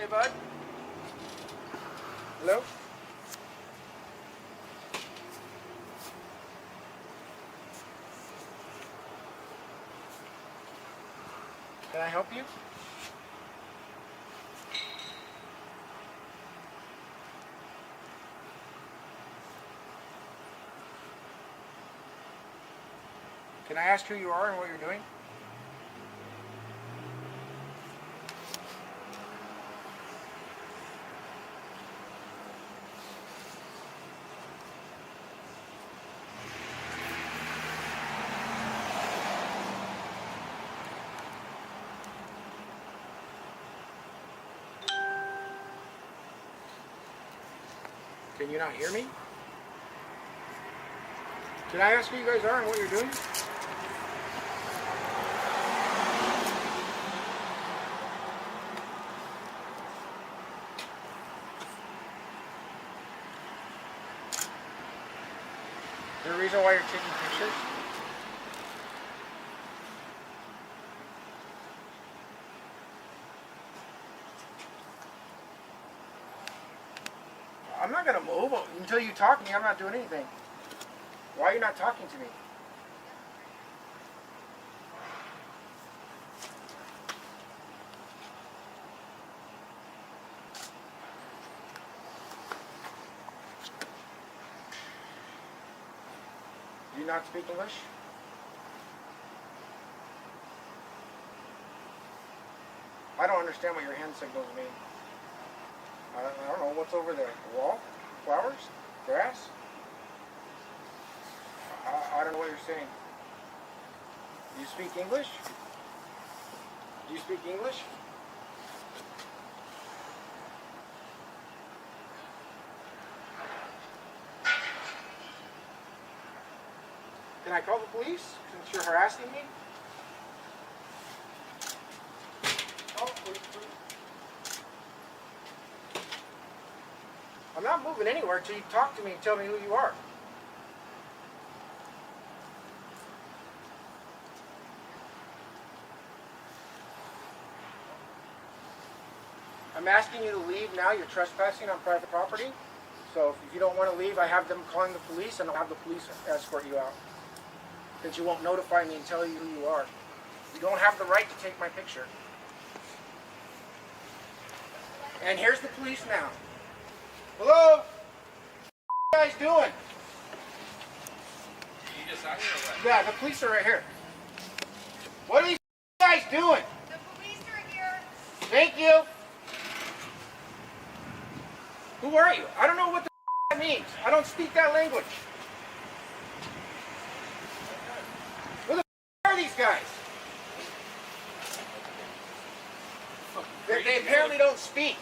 Hey, bud. Hello? Can I help you? Can I ask who you are and what you're doing? Can you not hear me? Can I ask who you guys are and what you're doing? Is there a reason why you're taking pictures? I'm not gonna move until you talk to me. I'm not doing anything. Why are you not talking to me? Do you not speak English? I don't understand what your hand signals mean. I don't know what's over there. A wall? Flowers? Grass? I don't know what you're saying. Do you speak English? Do you speak English? Can I call the police since you're harassing me? Oh, please. I'm not moving anywhere until you talk to me and tell me who you are. I'm asking you to leave now. You're trespassing on private property. So if you don't want to leave, I have them calling the police, and I'll have the police escort you out. Since you won't notify me and tell you who you are. You don't have the right to take my picture. And here's the police now. Hello? What are you guys doing? You just out here or what? Yeah, the police are right here. What are these guys doing? The police are here. Thank you. Who are you? I don't know what the that means. I don't speak that language. Who the are these guys? They apparently don't speak.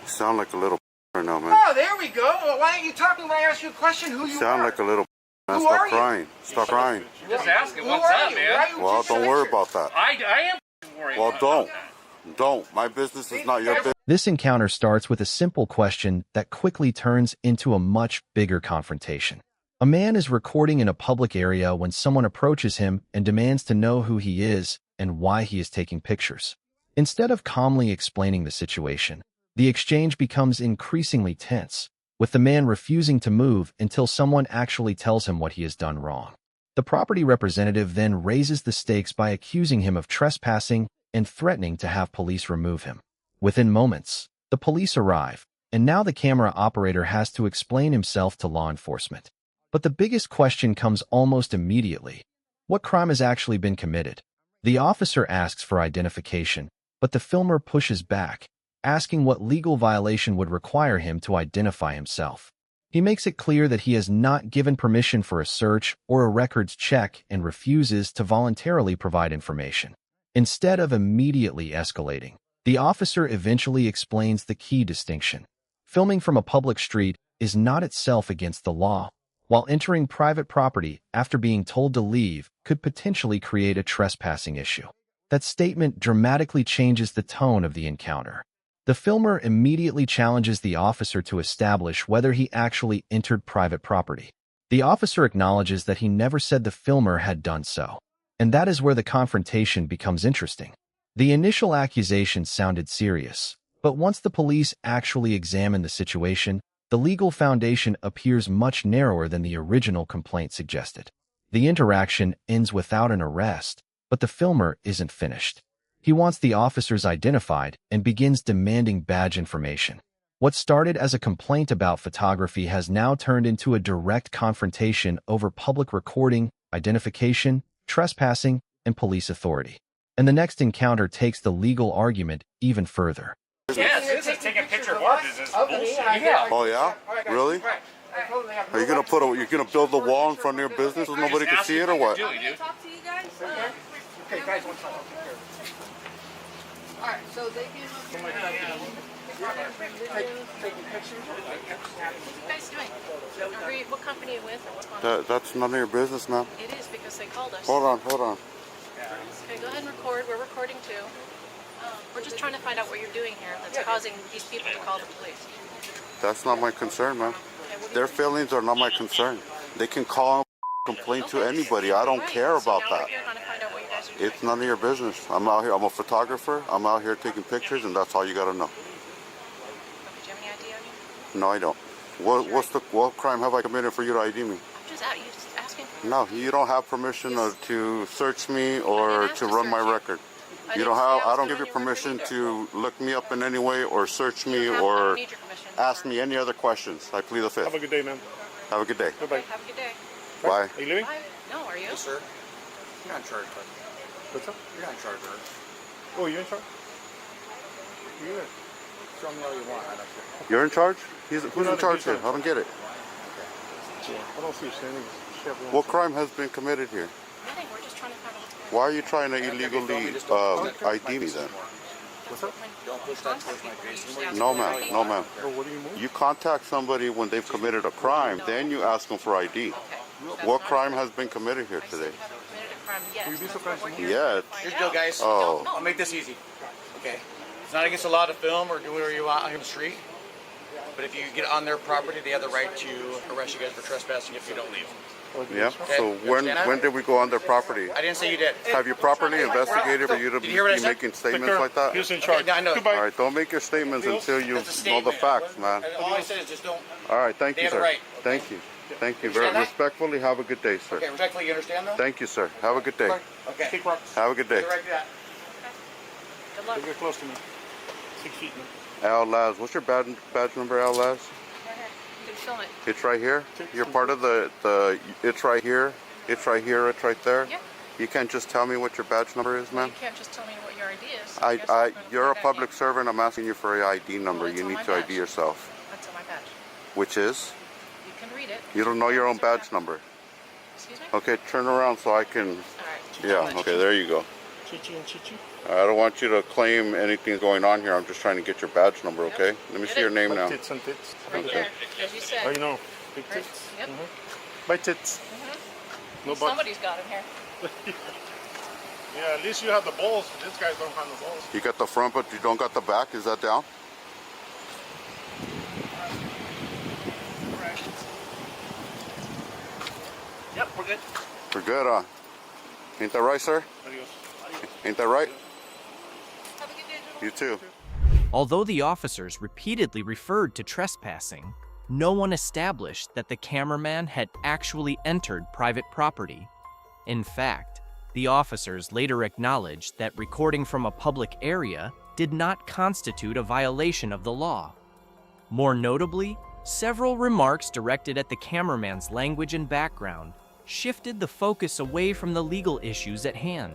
You sound like a little now, man. Oh, there we go. Well, why aren't you talking when I ask you a question who you Sound are? like a little man. Who Stop are you? crying. Stop crying. Just asking, Who what's are up, you? man? Why are you Well, taking don't worry pictures? about that. I am worried Well, about don't. that. Don't. My business is not your business. This encounter starts with a simple question that quickly turns into a much bigger confrontation. A man is recording in a public area when someone approaches him and demands to know who he is and why he is taking pictures. Instead of calmly explaining the situation, the exchange becomes increasingly tense, with the man refusing to move until someone actually tells him what he has done wrong. The property representative then raises the stakes by accusing him of trespassing and threatening to have police remove him. Within moments, the police arrive, and now the camera operator has to explain himself to law enforcement. But the biggest question comes almost immediately. What crime has actually been committed? The officer asks for identification, but the filmer pushes back, asking what legal violation would require him to identify himself. He makes it clear that he has not given permission for a search or a records check and refuses to voluntarily provide information. Instead of immediately escalating, the officer eventually explains the key distinction. Filming from a public street is not itself against the law, while entering private property after being told to leave could potentially create a trespassing issue. That statement dramatically changes the tone of the encounter. The filmer immediately challenges the officer to establish whether he actually entered private property. The officer acknowledges that he never said the filmer had done so. And that is where the confrontation becomes interesting. The initial accusation sounded serious, but once the police actually examined the situation, the legal foundation appears much narrower than the original complaint suggested. The interaction ends without an arrest, but the filmer isn't finished. He wants the officers identified and begins demanding badge information. What started as a complaint about photography has now turned into a direct confrontation over public recording, identification, trespassing, and police authority. And the next encounter takes the legal argument even further. Yes, this is taking a picture of our business. Bullshit. Yeah. Oh yeah? Really? Right. I totally have no Are you gonna right. you're gonna build the wall in front of your business so nobody can see it or what? Really, dude. Talk to you guys? Okay, guys, one second. Alright, so they can Taking pictures. What are you guys doing? What company are you with or what's going on? That's none of your business, man. It is because they called us. Hold on. Okay, go ahead and record. We're recording too. We're just trying to find out what you're doing here that's causing these people to call the police. That's not my concern, man. Okay, what do Their you- feelings are not my concern. They can call and complain to anybody. I don't Right, care so about now that. we're here trying to find out what you guys are doing. It's none of your business. I'm out here. I'm a photographer. I'm out here taking pictures, and that's all you gotta know. Okay, do you have any idea on you? No, I don't. What crime have I committed for you to ID me? I'm just out. You just asking. No, you don't have permission to search me or ask to to run my search you. record. I You didn't don't say I have. was I don't gonna give you run your record permission either. to look me up in any way or search me I or don't need your permission. ask me any other questions. I plead the Have a fifth. good day, man. Have a good day. Okay, Bye-bye. have a good day. Bye. Are you leaving? Bye. No, are you? Yes, sir. You're not in charge, bud. What's up? You're not in charge, bud. Oh, you in charge? You in? Show me all you want. I don't care. You're in charge? Who's in not- charge who's here? not- I don't get it. I don't see you standing. What crime has been committed here? Nothing. We're just trying to find out what's going on. Why are you trying to illegally ID me then? What's up? Don't push that towards my face anymore. No, ma'am. No, ma'am. Oh, what do you mean? You contact somebody when they've committed a crime, then you ask them for ID. Okay. That's What not- crime has been committed here I said today? you haven't committed a crime yet. Will you be so That's what kind we're to here Yeah. to find Here's the deal, out. guys. Oh. I'll make this easy. Okay. It's not against the law to film or do whatever you want out here in the street. But if you get on their property, they have the right to arrest you guys for trespassing if you don't leave. Yeah. So when did we go on their property? I didn't say you did. Have you properly investigated for you to Did you hear what I be said? making statements like that? He was in charge. Okay, I know. Goodbye. All right. Don't make your statements until you That's a know the statement. facts, man. All I said is just don't. All right. Thank They you, have the sir. right. Thank you. Thank you. You Very understand that? respectfully. Have a good day, sir. Okay, respectfully, you understand though? Thank you, sir. Have a good day. Okay. Kick rocks. Have a good You day. have the right to that. Good luck. Don't get close to me. 6 feet, man. Al Laz. What's your badge number, Al Laz? Right here. You can film it. It's right here. You're part of the. It's right here. It's right here. It's right there. Yeah. You can't just tell me what your badge number is, Well, ma'am. you can't just tell me what your ID is. I, guess I'm gonna you're a put that public in. servant. I'm asking you for an ID number. Well, it's You on need my to ID badge. yourself. That's on my badge. Which is? You can read it. You don't know your own It's on my badge number. Excuse me? Okay, turn around so I can. All right. Yeah. Okay, there you go. Chichi and Chichi. I don't want you to claim anything's going on here. I'm just trying to get your badge number. Okay. Let me Get see your it. name now. Tits and tits. Right there. As you Oh, said. you know. Big Right. tits. Yep. By tits. No butt. Somebody's got him here. Yeah, at least you have the balls. These guys don't have the balls. You got the front, but you don't got the back. Is that down? Yep, we're good. We're good, Ain't that right, sir? Adios. Ain't that right? Have a good day, You too. Although the officers repeatedly referred to trespassing, no one established that the cameraman had actually entered private property. In fact, the officers later acknowledged that recording from a public area did not constitute a violation of the law. More notably, several remarks directed at the cameraman's language and background shifted the focus away from the legal issues at hand,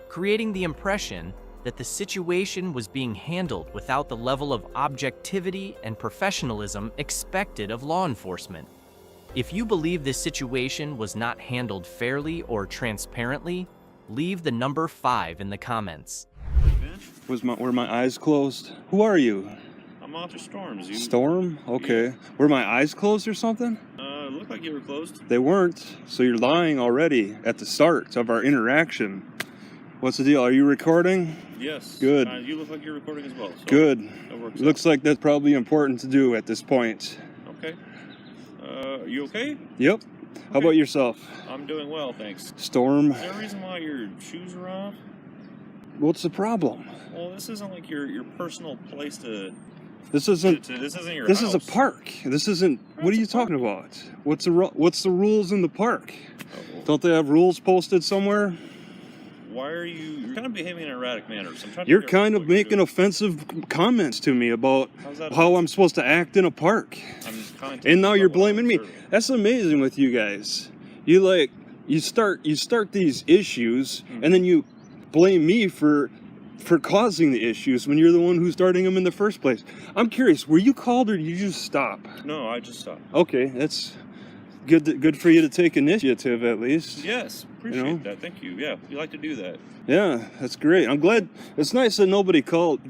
creating the impression that the situation was being handled without the level of objectivity and professionalism expected of law enforcement. If you believe this situation was not handled fairly or transparently, leave the number 5 in the comments. Were my eyes closed? Who are you? I'm Officer Storms. You Storm? Okay. Were my eyes closed or something? looked like you were closed. They weren't. So you're lying already at the start of our interaction. What's the deal? Are you recording? Yes. Good. You look like you're recording as well. So Good. That works. Looks like that's probably important to do at this point. Okay. You okay? Yep. How about yourself? I'm doing well, thanks. Storm? Is there a reason why your shoes are off? What's the problem? Well, this isn't like your personal place to. This isn't. This isn't your. This house. is a park. This isn't. What are you talking about? What's the rules in the park? Don't they have rules posted somewhere? Why are you? You're kind of behaving in an erratic manner. So I'm trying to You're figure out kind of what you're making doing. offensive comments to me about How's that how I'm supposed to act in a park. I'm commenting And now you're about what I'm blaming me. observing. That's amazing with you guys. You start these issues and then you blame me for causing the issues when you're the one who's starting them in the first place. I'm curious, were you called or did you just stop? No, I just stopped. Okay, that's good for you to take initiative at least. Yes, appreciate that. Thank you. Yeah, you like to do that. Yeah, that's great. I'm glad. It's nice that nobody called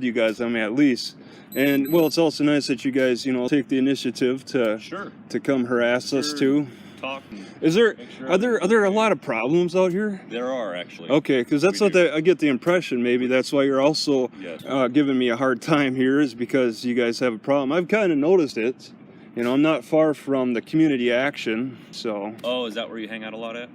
you guys. I mean, at least. And well, it's also nice that you guys, take the initiative to Sure. to come harass us Sure. too. Talk. And Are there a lot of problems out here? There are actually. Okay, because that's what I get the impression. Maybe that's why you're also Yes. giving me a hard time here, is because you guys have a problem. I've kind of noticed it. I'm not far from the community action, so. Oh, is that where you hang out a lot at?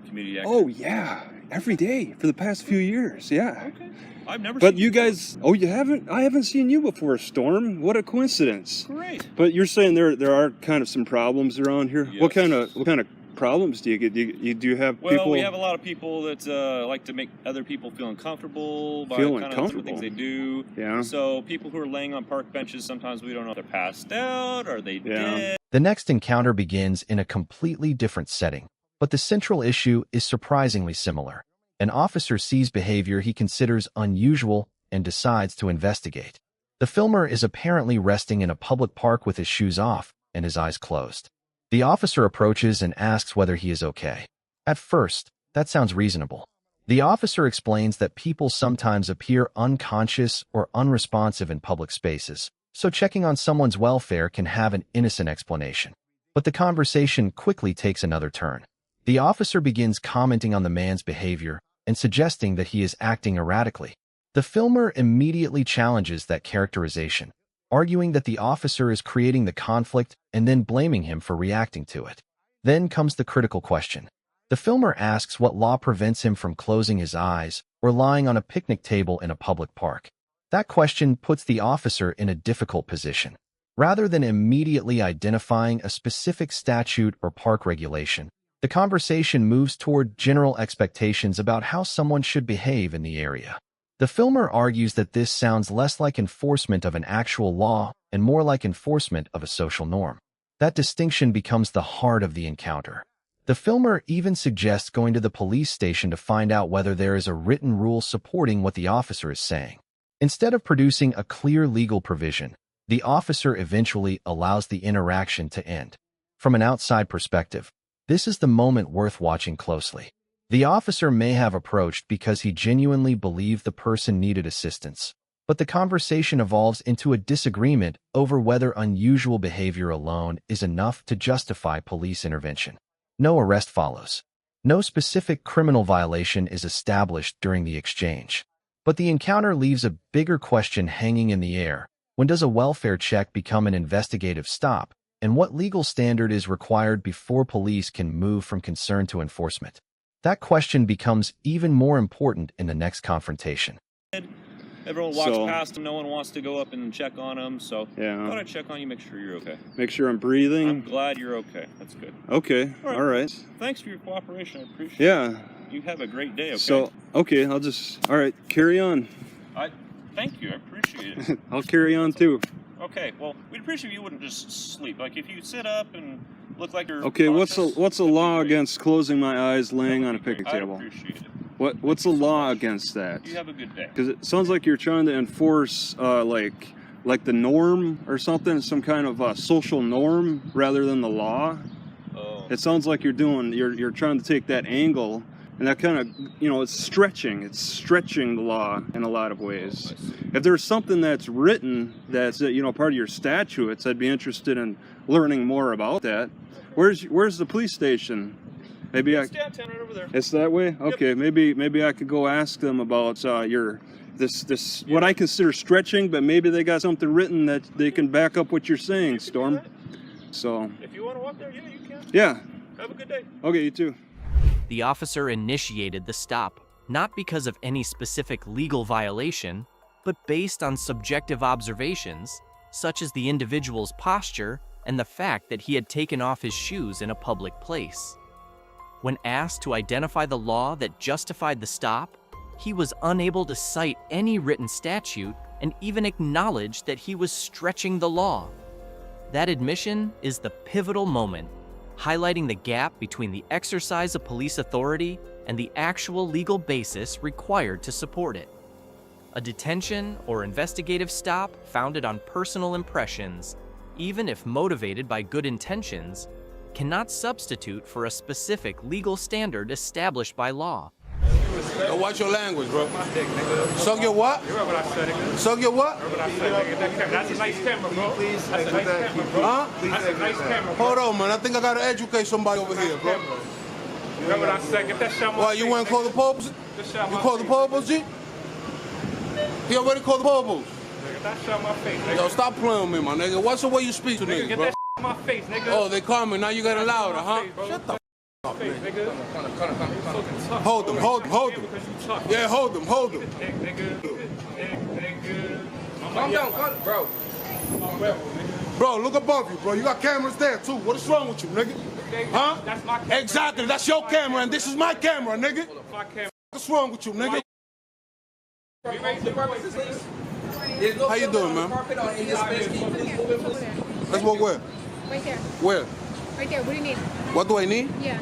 Community action. Oh yeah, every day for the past few years. Yeah. Okay. I've never. But seen you before. guys, you haven't? I haven't seen you before, Storm. What a coincidence. Great. But you're saying there are kind of some problems around here. Yes. What kind of problems do you get? Do you have Well, people? we have a lot of people that like to make other people feel uncomfortable by Feel kind of some of the uncomfortable. things they do. Yeah. So people who are laying on park benches, sometimes we don't know if they're passed out or they Yeah. dead. The next encounter begins in a completely different setting, but the central issue is surprisingly similar. An officer sees behavior he considers unusual and decides to investigate. The filmer is apparently resting in a public park with his shoes off and his eyes closed. The officer approaches and asks whether he is okay. At first, that sounds reasonable. The officer explains that people sometimes appear unconscious or unresponsive in public spaces, so checking on someone's welfare can have an innocent explanation. But the conversation quickly takes another turn. The officer begins commenting on the man's behavior and suggesting that he is acting erratically. The filmer immediately challenges that characterization, arguing that the officer is creating the conflict and then blaming him for reacting to it. Then comes the critical question. The filmer asks what law prevents him from closing his eyes or lying on a picnic table in a public park. That question puts the officer in a difficult position. Rather than immediately identifying a specific statute or park regulation, the conversation moves toward general expectations about how someone should behave in the area. The filmer argues that this sounds less like enforcement of an actual law and more like enforcement of a social norm. That distinction becomes the heart of the encounter. The filmer even suggests going to the police station to find out whether there is a written rule supporting what the officer is saying. Instead of producing a clear legal provision, the officer eventually allows the interaction to end. From an outside perspective, this is the moment worth watching closely. The officer may have approached because he genuinely believed the person needed assistance, but the conversation evolves into a disagreement over whether unusual behavior alone is enough to justify police intervention. No arrest follows. No specific criminal violation is established during the exchange. But the encounter leaves a bigger question hanging in the air. When does a welfare check become an investigative stop, and what legal standard is required before police can move from concern to enforcement? That question becomes even more important in the next confrontation. Everyone walks So- past them. No one wants to go up and check on them. So Yeah. I thought I'd check on you, make sure you're okay. Make sure I'm breathing. I'm glad you're okay. That's good. Okay. All right. Thanks for your cooperation. I appreciate it. Yeah. You have a great day, okay? So, okay, all right, carry on. Thank you. I appreciate it. I'll carry on too. Okay, well, we'd appreciate if you wouldn't just sleep. Like, if you sit up and look like you're Okay, what's conscious, the that'd be law great. against closing my eyes laying That on a would be picnic great. table? I'd appreciate it. What's the law against that? You have a good day. Because it sounds like you're trying to enforce like the norm or something, some kind of social norm rather than the law. Oh. It sounds like you're trying to take that angle, and that kind of it's stretching the law in a lot of ways. I see. If there's something that's written that's part of your statutes, I'd be interested in learning more about that. Where's the police station? Maybe It's downtown right over there. It's that way. Okay, maybe I could go ask them about this what I consider stretching, but maybe they got something written that they can back up what you're saying, Storm. So If you want to walk there, yeah, you can. yeah. Have a good day. Okay, you too. The officer initiated the stop, not because of any specific legal violation, but based on subjective observations, such as the individual's posture and the fact that he had taken off his shoes in a public place. When asked to identify the law that justified the stop, he was unable to cite any written statute and even acknowledge that he was stretching the law. That admission is the pivotal moment, highlighting the gap between the exercise of police authority and the actual legal basis required to support it. A detention or investigative stop founded on personal impressions, even if motivated by good intentions, cannot substitute for a specific legal standard established by law. Yo, watch your language, bro. Suck your what? You remember what I said, nigga? Suck your what? Remember what I said, nigga? That camera. That's a nice camera, bro. That's a nice camera, bro. Huh? That's a nice camera, bro. Hold on, man. I think I gotta educate somebody over here, bro. Remember what I said? Get that shit on my Why, face, you went and nigga. call the popes? Get that shit on You my called the face. popes, G? He already called the popes. Nigga, that shit on my face, nigga. Yo, stop playing with me, my nigga. What's the way you speak to Nigga, niggas, get bro? that shit on my face, nigga. Oh, they call me. Now you got it louder, huh? Shut the up, face, nigga. Hold them, hold them, hold them. Yeah, hold them, hold them. Calm down, bro. Bro, look above you, bro. You got cameras there, too. What is wrong with you, nigga? Huh? That's my camera. Exactly. That's your camera, and this is my camera, nigga. My camera. What's wrong with you, nigga? We raised the purposes, please. How you doing, man? Let's walk where? Right there. Where? Right there. What do you need? What do I need? Yeah.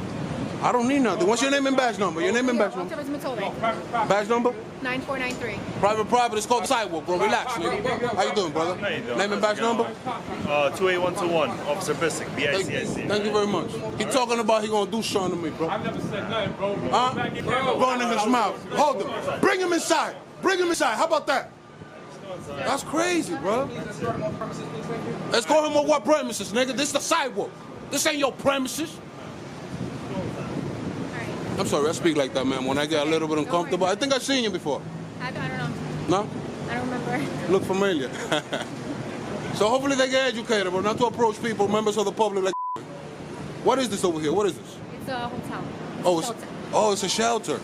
I don't need nothing. What's your name and badge number? Your name and badge number? Badge number? 9493. Private property. It's called the sidewalk, bro. Relax, nigga. How you doing, brother? How you doing? Name and badge number? 28121, Officer Bissick, BICIC. Thank you very much. He talking about he gonna do something to me, bro. I've never said nothing, bro. Huh? Going in his mouth. Hold him. Bring him inside. Bring him inside. How about that? That's crazy, bro. Let's call him on what premises, nigga? This is the sidewalk. This ain't your premises. I'm sorry, I speak like that, man. When I get a little bit uncomfortable, I think I've seen you before. I don't know. No? I don't remember. Look familiar. So hopefully they get educated, but not to approach people, members of the public like. What is this over here? What is this? It's a hotel. Oh, it's a shelter.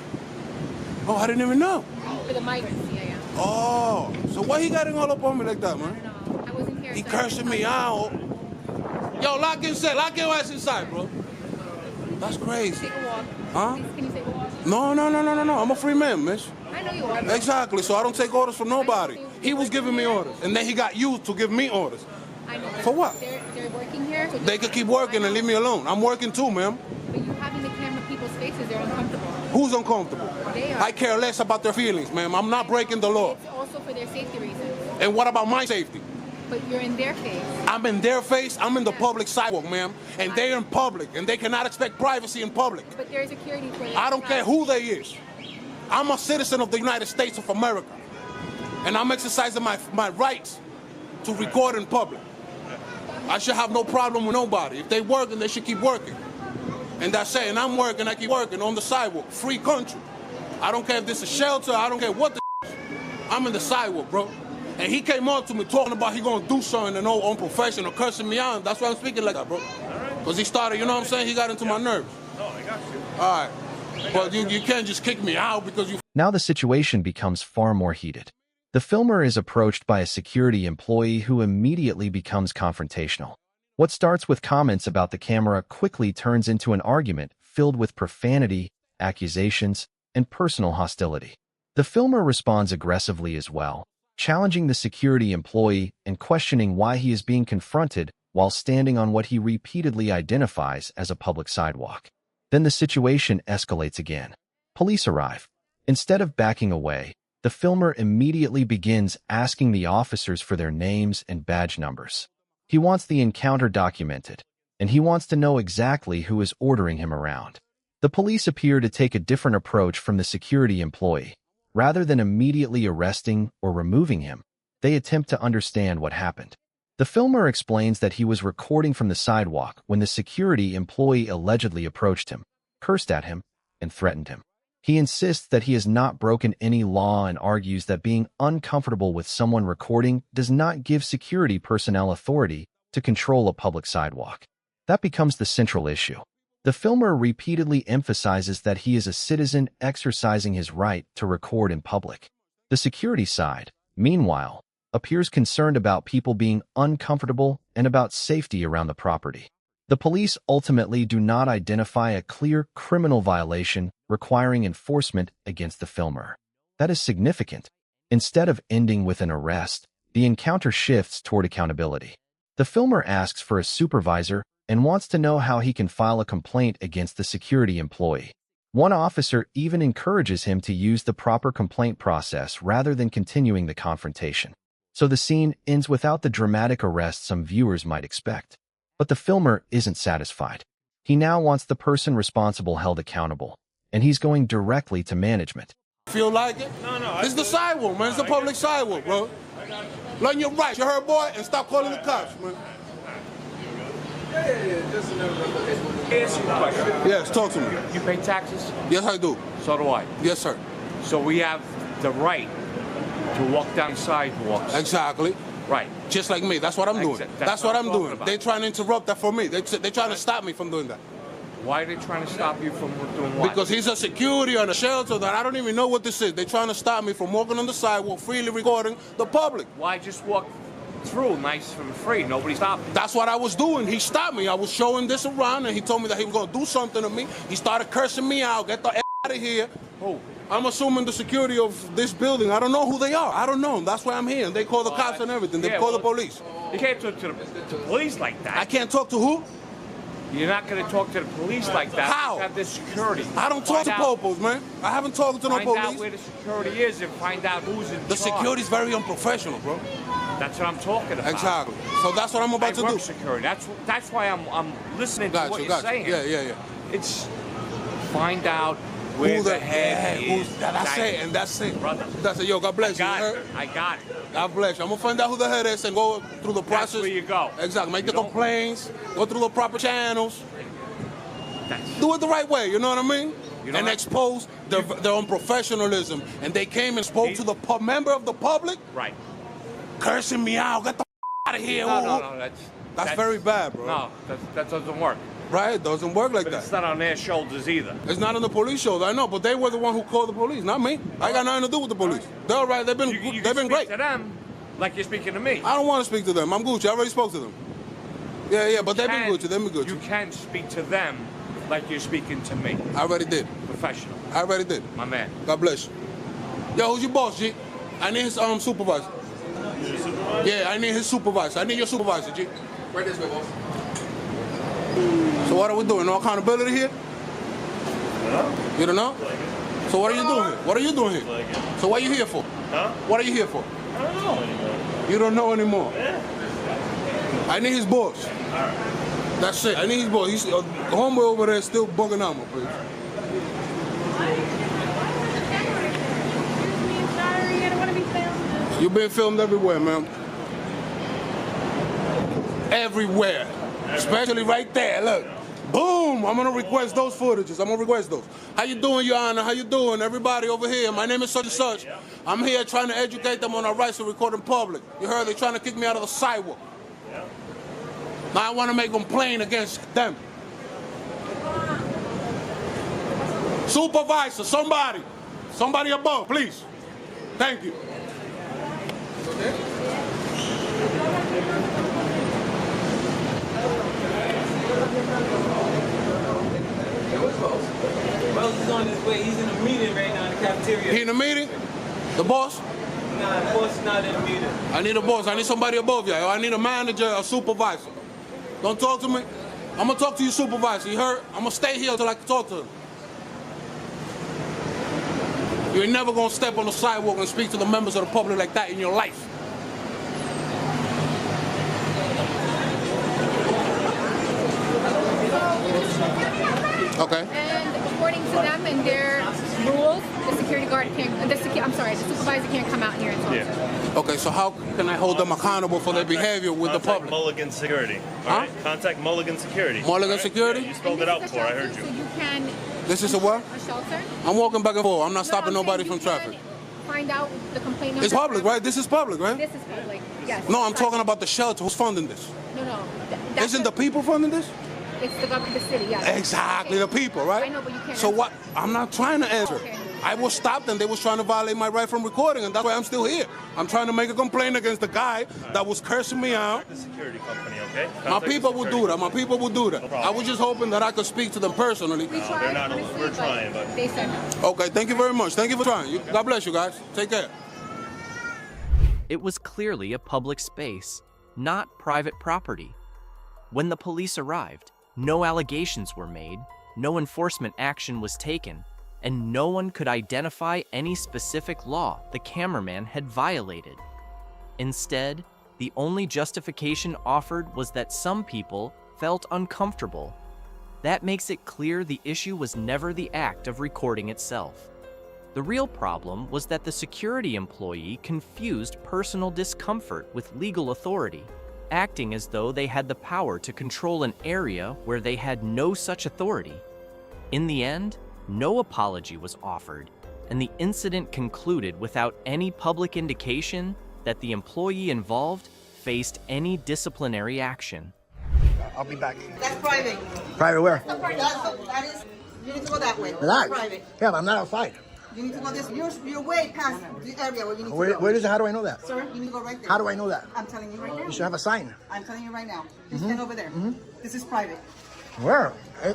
Oh, I didn't even know. For the migrants, yeah. Oh, so why he got it all up on me like that, man? I don't know. I wasn't here. He so cursing me out. Yo, lock your ass inside, bro. That's crazy. Take a walk. Huh? Please, can you take a walk? No. I'm a free man, miss. I know you are. Exactly, so I don't take orders from nobody. He was giving me orders, and then he got used to give me orders. I know. For what? They're working here. So They could keep working and leave me alone. I'm working too, ma'am. But you having the camera people's faces, they're uncomfortable. Who's uncomfortable? They are. I care less about their feelings, ma'am. I'm not breaking the law. It's also for their safety reasons. And what about my safety? But you're in their face. I'm in their face. I'm in the public sidewalk, ma'am. And they're in public, and they cannot expect privacy in public. But there's security for them. I don't care who they is. I'm a citizen of the United States of America. And I'm exercising my rights to record in public. I should have no problem with nobody. If they working, they should keep working. And that's it. And I'm working, I keep working on the sidewalk. Free country. I don't care if this is a shelter, I don't care what the I'm in the sidewalk, bro. And he came up to me talking about he gonna do something and all unprofessional, cursing me out. That's why I'm speaking like that, bro. Because he started, you know what I'm saying? He got into my nerves. No, I got you. All right. But you can't just kick me out because you... Now the situation becomes far more heated. The filmer is approached by a security employee who immediately becomes confrontational. What starts with comments about the camera quickly turns into an argument filled with profanity, accusations, and personal hostility. The filmer responds aggressively as well, challenging the security employee and questioning why he is being confronted while standing on what he repeatedly identifies as a public sidewalk. Then the situation escalates again. Police arrive. Instead of backing away, the filmer immediately begins asking the officers for their names and badge numbers. He wants the encounter documented, and he wants to know exactly who is ordering him around. The police appear to take a different approach from the security employee. Rather than immediately arresting or removing him, they attempt to understand what happened. The filmer explains that he was recording from the sidewalk when the security employee allegedly approached him, cursed at him, and threatened him. He insists that he has not broken any law and argues that being uncomfortable with someone recording does not give security personnel authority to control a public sidewalk. That becomes the central issue. The filmer repeatedly emphasizes that he is a citizen exercising his right to record in public. The security side, meanwhile, appears concerned about people being uncomfortable and about safety around the property. The police ultimately do not identify a clear criminal violation requiring enforcement against the filmer. That is significant. Instead of ending with an arrest, the encounter shifts toward accountability. The filmer asks for a supervisor and wants to know how he can file a complaint against the security employee. One officer even encourages him to use the proper complaint process rather than continuing the confrontation. So the scene ends without the dramatic arrest some viewers might expect. But the filmer isn't satisfied. He now wants the person responsible held accountable, and he's going directly to management. Feel like it? No. It's the sidewalk, man. It's the public sidewalk, bro. Learn your rights, you heard, boy? And stop calling the cops, man. Just answer your question. Yes, talk to me. You pay taxes? Yes, I do. So do I. Yes, sir. So we have the right to walk down sidewalks. Exactly. Right. Just like me. That's what I'm doing. That's what I'm doing. They're trying to interrupt that for me. They're trying to stop me from doing that. Why are they trying to stop you from doing what? Because he's a security on a shelter that I don't even know what this is. They're trying to stop me from walking on the sidewalk, freely recording the public. Why just walk through nice and free? Nobody stopped me. That's what I was doing. He stopped me. I was showing this around, and he told me that he was going to do something to me. He started cursing me out. Get the out of here. Who? I'm assuming the security of this building. I don't know who they are. I don't know. That's why I'm here. And they call the cops and everything. They call the police. You can't talk to the police like that. I can't talk to who? You're not going to talk to the police like that. How? You have this security. I don't talk to popos, man. I haven't talked to no police. Find out where the security is and find out who's in charge. The security's very unprofessional, bro. That's what I'm talking about. Exactly. So that's what I'm about to do. Security. That's why I'm listening to what you're saying. Yeah. It's find out where the head is. That's it, and that's it. Brother. That's it. Yo, God bless you. I got it. God bless you. I'm going to find out who the head is and go through the process. That's where you go. Exactly. Make the complaints, go through the proper channels. Do it the right way, you know what I mean? And expose their unprofessionalism. And they came and spoke to the member of the public. Right. Cursing me out. Get the out of here. No. That's very bad, bro. No, that doesn't work. Right? It doesn't work like that. It's not on their shoulders either. It's not on the police shoulder, I know, but they were the one who called the police, not me. I got nothing to do with the police. They're all right. They've been great. To them like you're speaking to me. I don't want to speak to them. I'm Gucci. I already spoke to them. Yeah, but they've been Gucci. You can speak to them like you're speaking to me. I already did. Professional. I already did. My man. God bless you. Yo, who's your boss, G? I need his supervisor. Yeah, I need his supervisor. I need your supervisor, G. Right this way, boss. So what are we doing? No accountability here? No. You don't know? So what are you doing here? What are you doing here? So what are you here for? Huh? What are you here for? I don't know anymore. You don't know anymore? Yeah. I need his boss. All right. That's it. I need his boss. He's homeboy over there still bugging out my place. You've been filmed everywhere, man. Everywhere. Especially right there, look. Boom! I'm gonna request those footages. I'm gonna request those. How you doing, Your Honor? How you doing? Everybody over here. My name is such and such. I'm here trying to educate them on our rights to record in public. You heard they're trying to kick me out of the sidewalk. Now I want to make a complaint against them. Supervisor, somebody above, please. Thank you. Wells is on his way. He's in a meeting right now in the cafeteria. He in a meeting? The boss? Nah, the boss is not in a meeting. I need a boss. I need somebody above you. I need a manager, a supervisor. Don't talk to me. I'm going to talk to your supervisor. You heard? I'm going to stay here until I can talk to him. You ain't never going to step on the sidewalk and speak to the members of the public like that in your life. Okay. And according to them and their rules, the security guard can't, the supervisor can't come out here and talk to them. Okay, so how can I hold them accountable for their behavior with the public? Mulligan Security. Huh? All right? Contact Mulligan Security. Mulligan Security? Yeah, you spelled it out before, I heard you. So you can... This is a what? A shelter? I'm walking back and forth. I'm not stopping nobody from traffic. Find out the complaint number. It's public, right? This is public, right? This is public, yes. No, I'm talking about the shelter. Who's funding this? No. Isn't the people funding this? It's the government, the city, yeah. Exactly, the people, right? I know, but you can't So answer. what? I'm not trying to answer. Okay. I was stopped and they was trying to violate my right from recording, and that's why I'm still here. I'm trying to make a complaint against the guy that was cursing me out. The security company, okay? My people will do that. My people will do that. No problem. I was just hoping that I could speak to them personally. We they're tried, not- honestly, we're but trying, but- they said no. Okay, thank you very much. Thank you for trying. God bless you guys. Take care. It was clearly a public space, not private property. When the police arrived, no allegations were made, no enforcement action was taken, and no one could identify any specific law the cameraman had violated. Instead, the only justification offered was that some people felt uncomfortable. That makes it clear the issue was never the act of recording itself. The real problem was that the security employee confused personal discomfort with legal authority, acting as though they had the power to control an area where they had no such authority. In the end, no apology was offered, and the incident concluded without any public indication that the employee involved faced any disciplinary action. I'll be back. That's private. Private where? That is, you need to go that way. Relax. Private. Yeah, but I'm not outside. You need to go this, you're way past the area where you need to go. Where is it? How do I know that? Sir, you need to go right there. How do I know that? I'm telling you right now. You should have a sign. I'm telling you right now. Just stand over there. This is private. Where?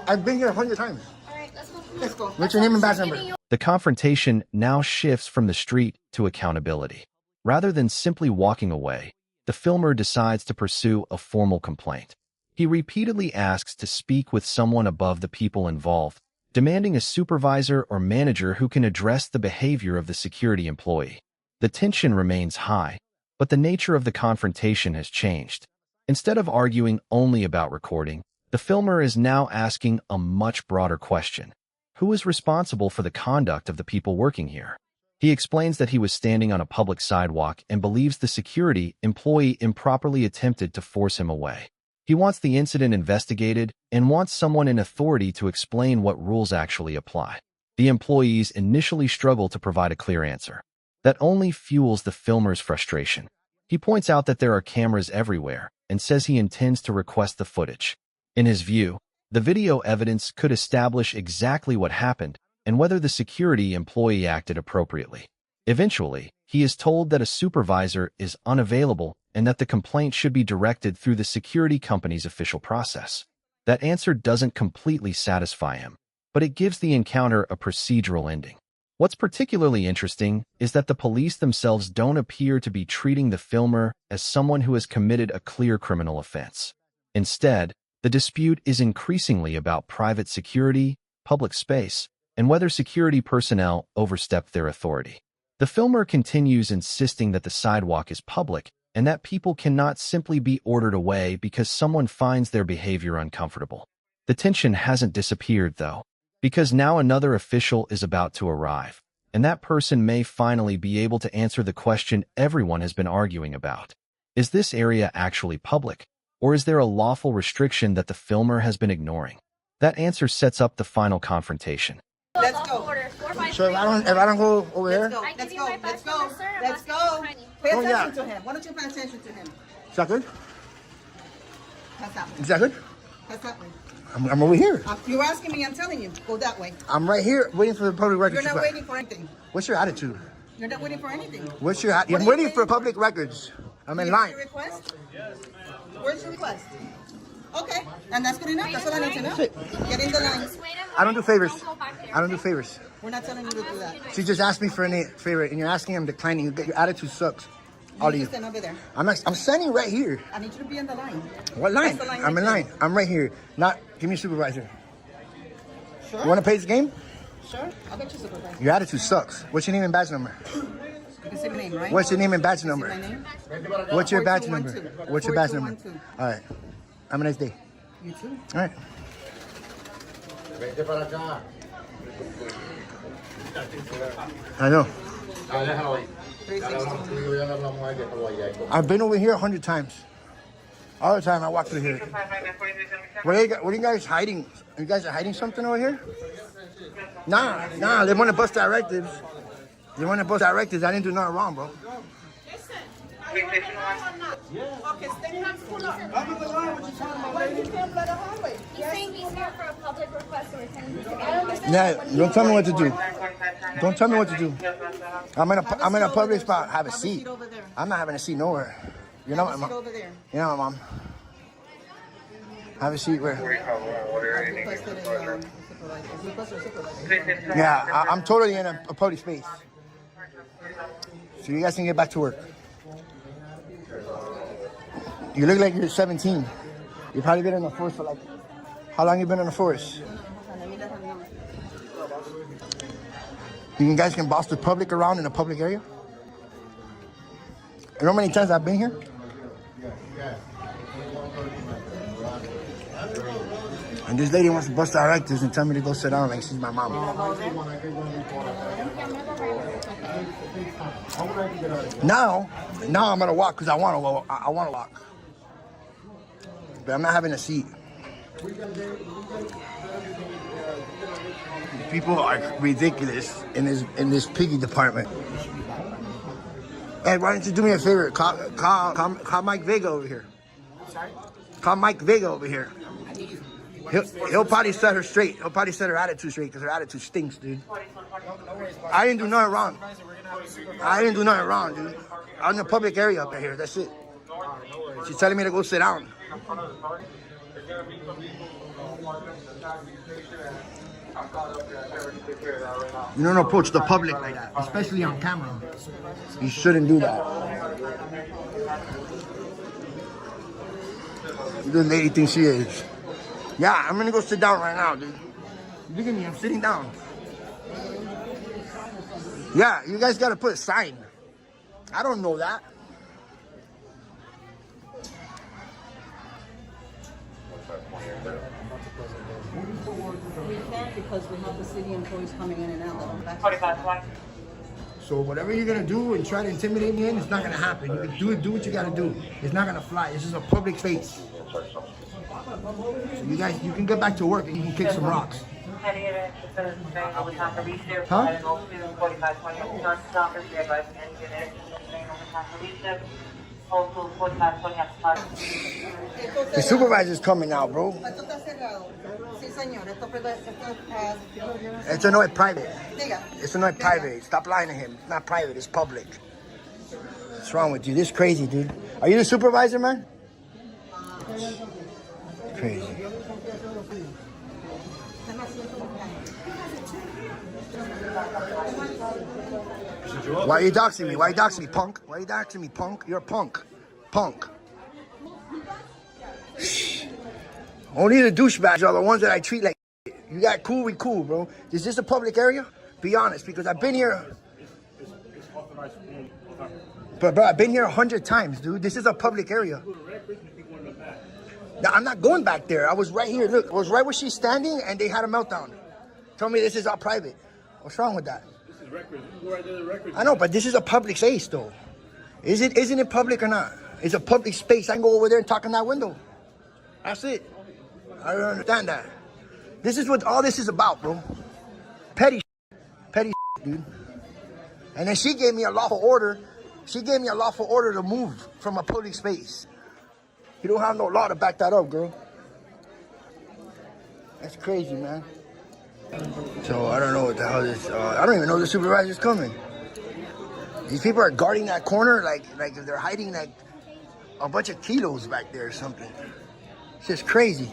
I've been here 100 times. All right, let's go. What's your name and badge number? The confrontation now shifts from the street to accountability. Rather than simply walking away, the filmer decides to pursue a formal complaint. He repeatedly asks to speak with someone above the people involved, demanding a supervisor or manager who can address the behavior of the security employee. The tension remains high, but the nature of the confrontation has changed. Instead of arguing only about recording, the filmer is now asking a much broader question. Who is responsible for the conduct of the people working here? He explains that he was standing on a public sidewalk and believes the security employee improperly attempted to force him away. He wants the incident investigated and wants someone in authority to explain what rules actually apply. The employees initially struggle to provide a clear answer. That only fuels the filmer's frustration. He points out that there are cameras everywhere and says he intends to request the footage. In his view, the video evidence could establish exactly what happened and whether the security employee acted appropriately. Eventually, he is told that a supervisor is unavailable and that the complaint should be directed through the security company's official process. That answer doesn't completely satisfy him, but it gives the encounter a procedural ending. What's particularly interesting is that the police themselves don't appear to be treating the filmer as someone who has committed a clear criminal offense. Instead, the dispute is increasingly about private security, public space, and whether security personnel overstepped their authority. The filmer continues insisting that the sidewalk is public and that people cannot simply be ordered away because someone finds their behavior uncomfortable. The tension hasn't disappeared, though, because now another official is about to arrive, and that person may finally be able to answer the question everyone has been arguing about. Is this area actually public, or is there a lawful restriction that the filmer has been ignoring? That answer sets up the final confrontation. Let's go. So if I don't go over there, Let's go. Let's go. Let's go. Pay Oh, yeah. attention to him. Why don't you pay attention to him? is that good? Pass that way. Is that good? Pass that way. I'm over here. You're asking me, I'm telling you. Go that way. I'm right here waiting for the public records. You're not to waiting for anything. What's your attitude? You're not waiting for anything. What's your attitude? What I'm are you waiting for waiting public records. I'm in You line. have your request? Where's your request? Okay, and that's good enough. That's all I need to know. Get in the line. I don't do favors. I don't do favors. We're not telling you to do that. She just asked me for any favor, and you're asking I'm declining. Your attitude sucks. All of You you. stand over there. I'm standing right here. I need you to be in the line. What line? That's the line I'm in right line. I'm right here. Not, give me a supervisor. Sure. You want to play this game? Sure. I'll get you supervisor. Your attitude sucks. What's your name and badge number? You can see my name, right? What's your name and badge See number? my name? What's your badge number? 4212. What's your badge number? 4212. All right. Have a nice day. You too. All right. I know. I've been over here 100 times. All the time I walk through here. What are you guys hiding? You guys are hiding something over here? Nah, they want to bust directives. They want to bust directives. I didn't do nothing wrong, bro. Okay, stay hands pull up. Why you can't blood the hallway? He's saying he's here for a public request or attending. I don't understand. Yeah, don't tell me what to do. Don't tell me what to do. I'm in a public spot. Have a seat. I'm not having a seat nowhere. You're not my mom. You're not my mom. Have a seat where? Yeah, I'm totally in a public space. So you guys can get back to work. You look like you're 17. You've probably been in the force for like, how long you been in the force? You guys can boss the public around in a public area? You know how many times I've been here? And this lady wants to bust our actors and tell me to go sit down like she's my mom. Now I'm gonna walk because I want to walk. But I'm not having a seat. People are ridiculous in this piggy department. Hey, why don't you do me a favor? Call Mike Vega over here. Call Mike Vega over here. He'll probably set her straight. He'll probably set her attitude straight because her attitude stinks, dude. I didn't do nothing wrong. I didn't do nothing wrong, dude. I'm in the public area up here. That's it. She's telling me to go sit down. You don't approach the public like that, especially on camera. You shouldn't do that. The lady thinks she is. Yeah, I'm gonna go sit down right now, dude. Look at me, I'm sitting down. Yeah, you guys gotta put a sign. I don't know that. We can't because we have the city employees coming in and out. So whatever you're gonna do and try to intimidate me in, it's not gonna happen. You can do what you gotta do. It's not gonna fly. This is a public space. So you guys, you can get back to work and you can kick some rocks. Huh? The supervisor's coming now, bro. It's not private. It's not private. Stop lying to him. It's not private. It's public. What's wrong with you? This is crazy, dude. Are you the supervisor, man? Crazy. Why are you doxing me? Why are you doxing me, punk? Why are you doxing me, punk? You're a punk. Punk. Only the douchebags are the ones that I treat like you got cool, we cool, bro. Is this a public area? Be honest, because I've been here. But bro, I've been here 100 times, dude. This is a public area. Now, I'm not going back there. I was right here. Look, I was right where she's standing, and they had a meltdown. Tell me this is all private. What's wrong with that? This is records. You go right there, the records. I know, but this is a public space, though. Isn't it public or not? It's a public space. I can go over there and talk in that window. That's it. I don't understand that. This is what all this is about, bro. Petty dude. And then she gave me a lawful order. She gave me a lawful order to move from a public space. You don't have no law to back that up, girl. That's crazy, man. So I don't know what the hell this. I don't even know the supervisor's coming. These people are guarding that corner like if they're hiding like a bunch of kilos back there or something. It's just crazy.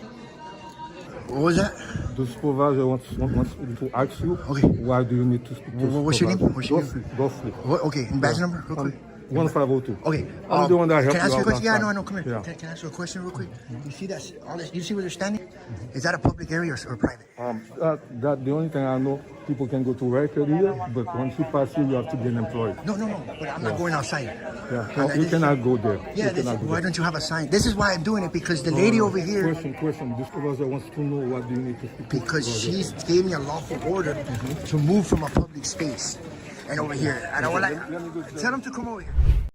What was that? The supervisor wants to ask you. Okay. Why do you need to speak to What's your name? What's your name? Goffley. Okay, and badge number, real quick. 1502. Okay. I'm the one that helped Can I ask you a question? Yeah, I know. Come here. Yeah. Can I ask you a question real quick? You see that? All this, you see where they're standing? Is that a public area or private? That the only thing I know, people can go to record here, but once you pass here, you have to get employed. No. But I'm not going outside. Yeah. No, you cannot go there. Yeah. Why don't you have a sign? This is why I'm doing it, because the lady over here. Question. The supervisor wants to know what do you need to speak to. Because she gave me a lawful order to move from a public space and over here. And I want to tell them to come over here.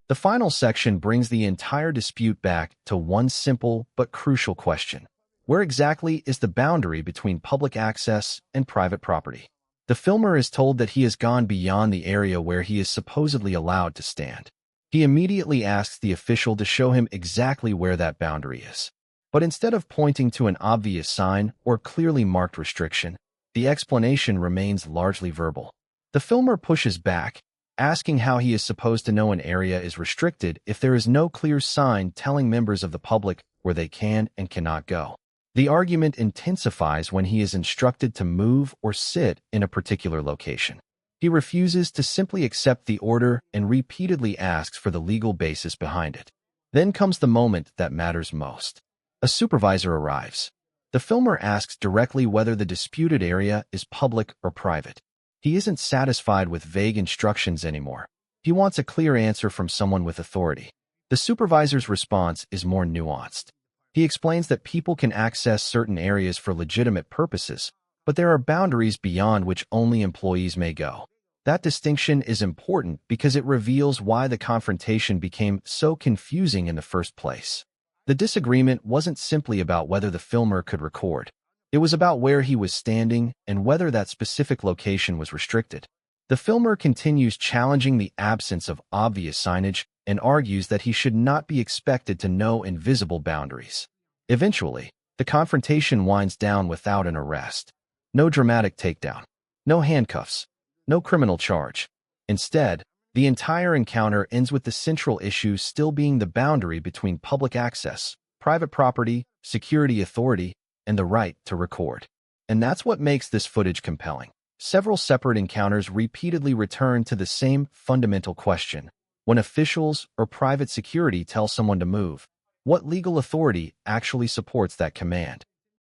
The final section brings the entire dispute back to one simple but crucial question. Where exactly is the boundary between public access and private property? The filmer is told that he has gone beyond the area where he is supposedly allowed to stand. He immediately asks the official to show him exactly where that boundary is. But instead of pointing to an obvious sign or clearly marked restriction, the explanation remains largely verbal. The filmer pushes back, asking how he is supposed to know an area is restricted if there is no clear sign telling members of the public where they can and cannot go. The argument intensifies when he is instructed to move or sit in a particular location. He refuses to simply accept the order and repeatedly asks for the legal basis behind it. Then comes the moment that matters most. A supervisor arrives. The filmer asks directly whether the disputed area is public or private. He isn't satisfied with vague instructions anymore. He wants a clear answer from someone with authority. The supervisor's response is more nuanced. He explains that people can access certain areas for legitimate purposes, but there are boundaries beyond which only employees may go. That distinction is important because it reveals why the confrontation became so confusing in the first place. The disagreement wasn't simply about whether the filmer could record. It was about where he was standing and whether that specific location was restricted. The filmer continues challenging the absence of obvious signage and argues that he should not be expected to know invisible boundaries. Eventually, the confrontation winds down without an arrest. No dramatic takedown. No handcuffs. No criminal charge. Instead, the entire encounter ends with the central issue still being the boundary between public access, private property, security authority, and the right to record. And that's what makes this footage compelling. Several separate encounters repeatedly return to the same fundamental question. When officials or private security tell someone to move, what legal authority actually supports that command?